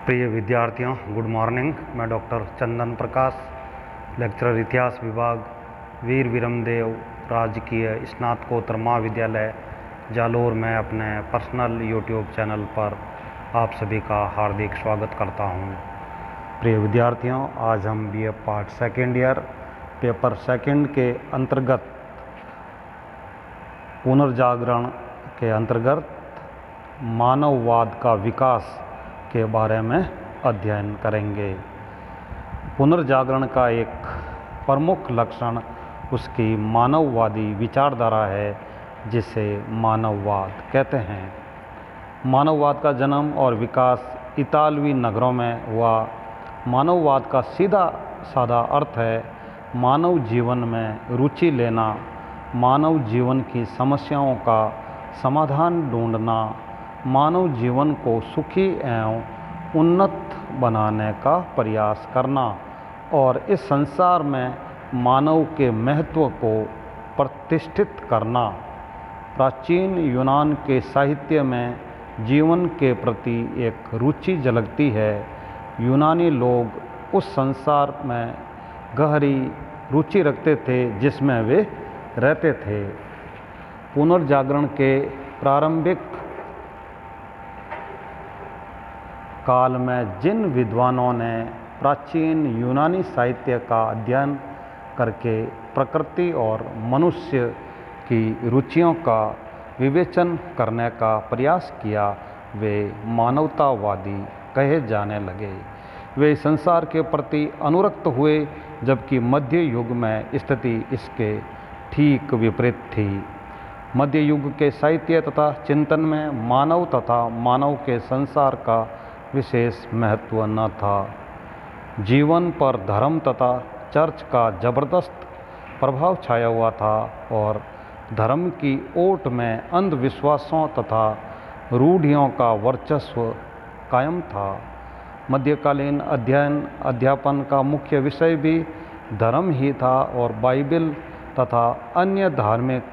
प्रिय विद्यार्थियों, good morning. मैं डॉक्टर चंदन प्रकाश, लेक्चरर इतिहास विभाग, वीर विरमदेव राजकीय स्नातकोत्तर महाविद्यालय जालोर में अपने पर्सनल यूट्यूब चैनल पर आप सभी का हार्दिक स्वागत करता हूं। प्रिय विद्यार्थियों, आज हम BA part second year paper second के अंतर्गत पुनर्जागरण के अंतर्गत मानववाद का विकास के बारे में अध्ययन करेंगे। पुनर्जागरण का एक प्रमुख लक्षण उसकी मानववादी विचारधारा है, जिसे मानववाद कहते हैं। मानववाद का जन्म और विकास इतालवी नगरों में हुआ। मानववाद का सीधा साधा अर्थ है मानव जीवन में रुचि लेना, मानव जीवन की समस्याओं का समाधान ढूंढना, मानव जीवन को सुखी एवं उन्नत बनाने का प्रयास करना और इस संसार में मानव के महत्व को प्रतिष्ठित करना। प्राचीन यूनान के साहित्य में जीवन के प्रति एक रुचि झलकती है। यूनानी लोग उस संसार में गहरी रुचि रखते थे जिसमें वे रहते थे। पुनर्जागरण के प्रारंभिक काल में जिन विद्वानों ने प्राचीन यूनानी साहित्य का अध्ययन करके प्रकृति और मनुष्य की रुचियों का विवेचन करने का प्रयास किया, वे मानवतावादी कहे जाने लगे। वे संसार के प्रति अनुरक्त हुए, जबकि मध्य युग में स्थिति इसके ठीक विपरीत थी। मध्य युग के साहित्य तथा चिंतन में मानव तथा मानव के संसार का विशेष महत्व न था। जीवन पर धर्म तथा चर्च का जबरदस्त प्रभाव छाया हुआ था और धर्म की ओट में अंधविश्वासों तथा रूढ़ियों का वर्चस्व कायम था। मध्यकालीन अध्यापन का मुख्य विषय भी धर्म ही था और बाइबिल तथा अन्य धार्मिक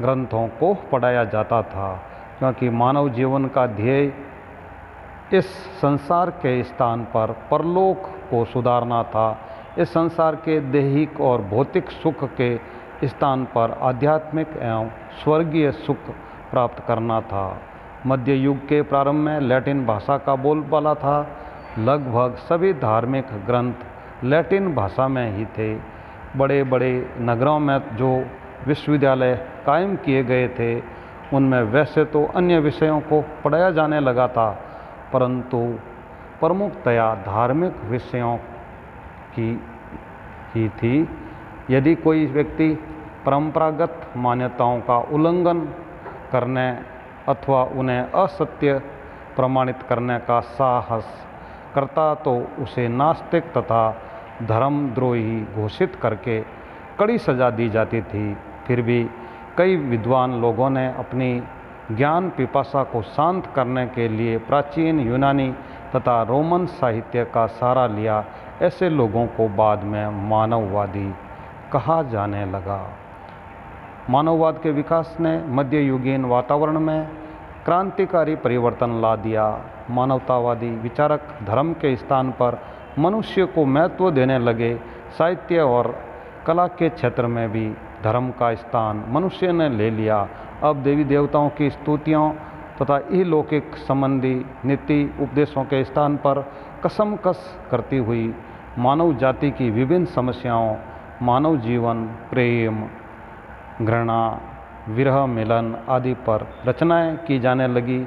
ग्रंथों को पढ़ाया जाता था, क्योंकि मानव जीवन का ध्येय इस संसार के स्थान पर परलोक को सुधारना था। इस संसार के दैहिक और भौतिक सुख के स्थान पर आध्यात्मिक एवं स्वर्गीय सुख प्राप्त करना था। मध्य युग के प्रारंभ में लैटिन भाषा का बोलबाला था। लगभग सभी धार्मिक ग्रंथ लैटिन भाषा में ही थे। बड़े बड़े नगरों में जो विश्वविद्यालय कायम किए गए थे, उनमें वैसे तो अन्य विषयों को पढ़ाया जाने लगा था, परंतु प्रमुखतया धार्मिक विषयों की ही थी। यदि कोई व्यक्ति परंपरागत मान्यताओं का उल्लंघन करने अथवा उन्हें असत्य प्रमाणित करने का साहस करता, तो उसे नास्तिक तथा धर्मद्रोही घोषित करके कड़ी सजा दी जाती थी। फिर भी कई विद्वान लोगों ने अपनी ज्ञान पिपासा को शांत करने के लिए प्राचीन यूनानी तथा रोमन साहित्य का सहारा लिया। ऐसे लोगों को बाद में मानववादी कहा जाने लगा। मानववाद के विकास ने मध्ययुगीन वातावरण में क्रांतिकारी परिवर्तन ला दिया। मानवतावादी विचारक धर्म के स्थान पर मनुष्य को महत्व देने लगे। साहित्य और कला के क्षेत्र में भी धर्म का स्थान मनुष्य ने ले लिया। अब देवी देवताओं की स्तुतियों तथा इहलौकिक संबंधी नीति उपदेशों के स्थान पर कसमकस करती हुई मानव जाति की विभिन्न समस्याओं, मानव जीवन, प्रेम, घृणा, विरह, मिलन आदि पर रचनाएं की जाने लगी।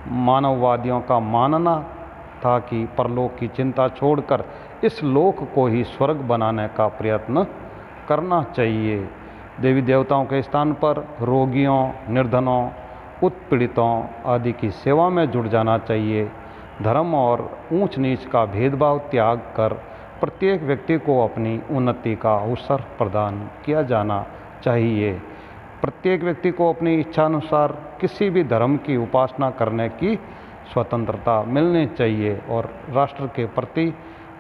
मानववादियों का मानना था कि परलोक की चिंता छोड़कर इस लोक को ही स्वर्ग बनाने का प्रयत्न करना चाहिए। देवी देवताओं के स्थान पर रोगियों, निर्धनों, उत्पीड़ितों आदि की सेवा में जुट जाना चाहिए। धर्म और ऊंच नीच का भेदभाव त्याग कर प्रत्येक व्यक्ति को अपनी उन्नति का अवसर प्रदान किया जाना चाहिए। प्रत्येक व्यक्ति को अपनी इच्छानुसार किसी भी धर्म की उपासना करने की स्वतंत्रता मिलनी चाहिए और राष्ट्र के प्रति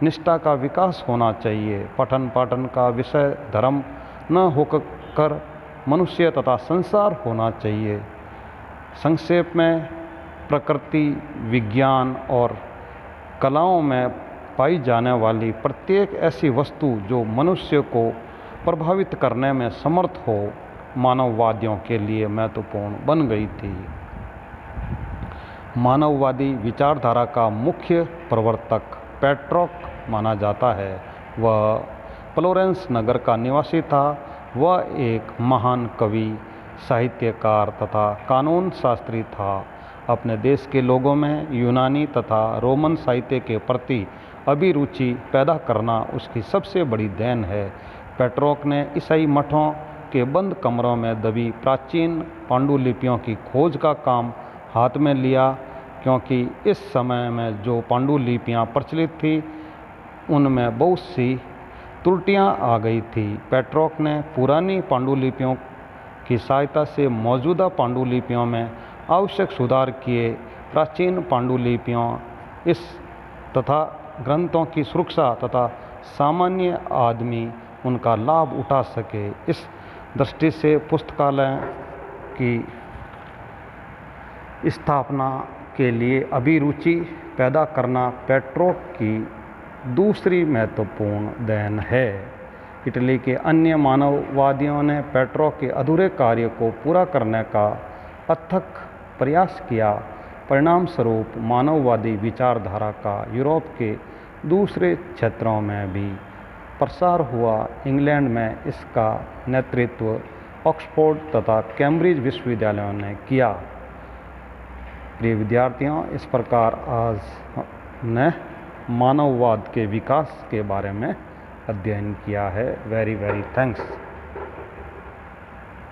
निष्ठा का विकास होना चाहिए। पठन पाठन का विषय धर्म न होकर मनुष्य तथा संसार होना चाहिए। संक्षेप में प्रकृति, विज्ञान और कलाओं में पाई जाने वाली प्रत्येक ऐसी वस्तु जो मनुष्य को प्रभावित करने में समर्थ हो मानववादियों के लिए महत्वपूर्ण बन गई थी। मानववादी विचारधारा का मुख्य प्रवर्तक पेट्रोक माना जाता है। वह फ्लोरेंस नगर का निवासी था। वह एक महान कवि, साहित्यकार तथा कानून शास्त्री था। अपने देश के लोगों में यूनानी तथा रोमन साहित्य के प्रति अभिरुचि पैदा करना उसकी सबसे बड़ी देन है। पेट्रोक ने ईसाई मठों के बंद कमरों में दबी प्राचीन पांडुलिपियों की खोज का काम हाथ में लिया, क्योंकि इस समय में जो पांडुलिपियाँ प्रचलित थी उनमें बहुत सी त्रुटियाँ आ गई थी। पेट्रोक ने पुरानी पांडुलिपियों की सहायता से मौजूदा पांडुलिपियों में आवश्यक सुधार किए। प्राचीन पांडुलिपियों इस तथा ग्रंथों की सुरक्षा तथा सामान्य आदमी उनका लाभ उठा सके, इस दृष्टि से पुस्तकालय की स्थापना के लिए अभिरुचि पैदा करना पेट्रोक की दूसरी महत्वपूर्ण देन है। इटली के अन्य मानववादियों ने पेट्रोक के अधूरे कार्य को पूरा करने का अथक प्रयास किया। परिणाम स्वरूप मानववादी विचारधारा का यूरोप के दूसरे क्षेत्रों में भी प्रसार हुआ। इंग्लैंड में इसका नेतृत्व ऑक्सफोर्ड तथा कैम्ब्रिज विश्वविद्यालयों ने किया। प्रिय विद्यार्थियों, इस प्रकार आज ने मानववाद के विकास के बारे में अध्ययन किया है। Very thanks.